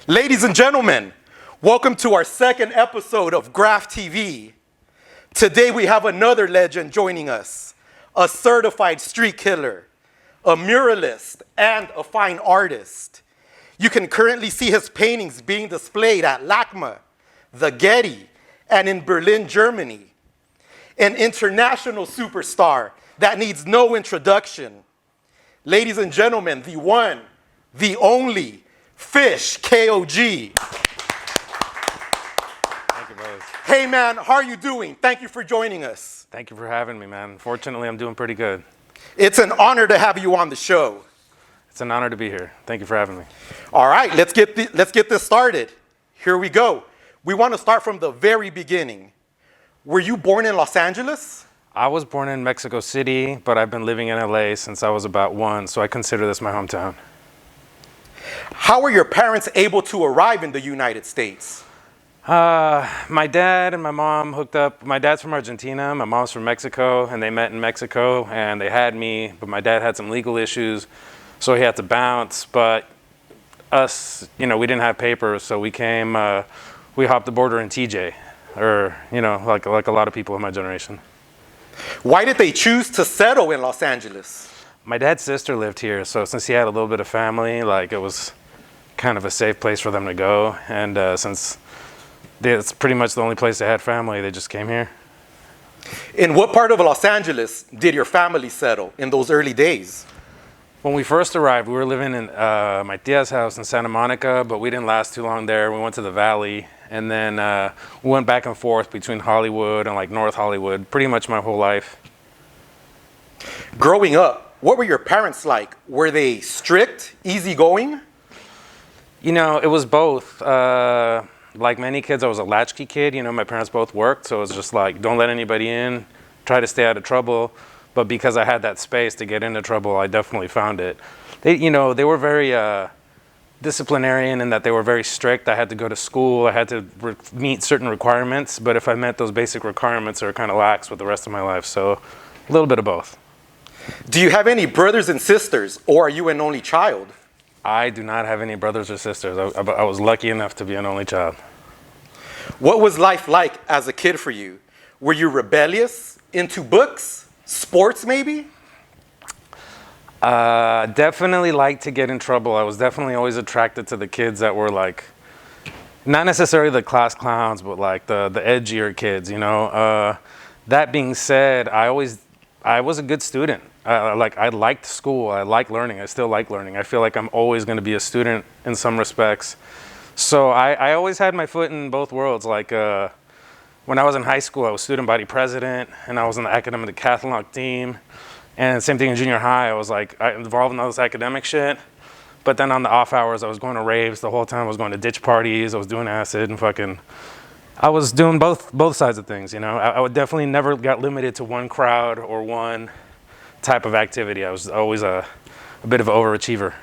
Ladies and gentlemen, welcome to our second episode of GRAFFTV. Today we have another legend joining us, a certified street killer, a muralist, and a fine artist. You can currently see his paintings being displayed at LACMA, the Getty, and in Berlin, Germany. An international superstar that needs no introduction. Ladies and gentlemen, the one, the only, FISHE, K-O-G. Thank you, brothers. Hey man, how are you doing? Thank you for joining us. Thank you for having me, man. Fortunately, I'm doing pretty good. It's an honor to have you on the show. It's an honor to be here. Thank you for having me. All right, let's get this started. Here we go. We want to start from the very beginning. Were you born in Los Angeles? I was born in Mexico City, but I've been living in LA since I was about 1, so I consider this my hometown. How were your parents able to arrive in the United States? My dad and my mom hooked up. My dad's from Argentina, my mom's from Mexico, and they met in Mexico, and they had me, but my dad had some legal issues, so he had to bounce. But us, we didn't have papers, so we came, we hopped the border in TJ, or, like a lot of people in my generation. Why did they choose to settle in Los Angeles? My dad's sister lived here, so since he had a little bit of family, it was kind of a safe place for them to go. And since it's pretty much the only place they had family, they just came here. In what part of Los Angeles did your family settle in those early days? When we first arrived, we were living in my tia's house in Santa Monica, but we didn't last too long there. We went to the Valley, and then we went back and forth between Hollywood and North Hollywood pretty much my whole life. Growing up, what were your parents like? Were they strict, easygoing? It was both. Like many kids, I was a latchkey kid. My parents both worked, so it was just don't let anybody in, try to stay out of trouble. But because I had that space to get into trouble, I definitely found it. They were very disciplinarian in that they were very strict. I had to go to school. I had to meet certain requirements. But if I met those basic requirements, they were kind of lax with the rest of my life. So a little bit of both. Do you have any brothers and sisters, or are you an only child? I do not have any brothers or sisters. I was lucky enough to be an only child. What was life like as a kid for you? Were you rebellious, into books, sports maybe? Definitely liked to get in trouble. I was definitely always attracted to the kids that were not necessarily the class clowns, but the edgier kids, That being said, I was a good student. I liked school. I liked learning. I still like learning. I feel like I'm always going to be a student in some respects. So I always had my foot in both worlds. When I was in high school, I was student body president, and I was on the academic decathlon team. And same thing in junior high. I was I involved in all this academic shit. But then on the off hours, I was going to raves the whole time. I was going to ditch parties. I was doing acid and I was doing both sides of things, I would definitely never got limited to one crowd or one type of activity. I was always a bit of an overachiever.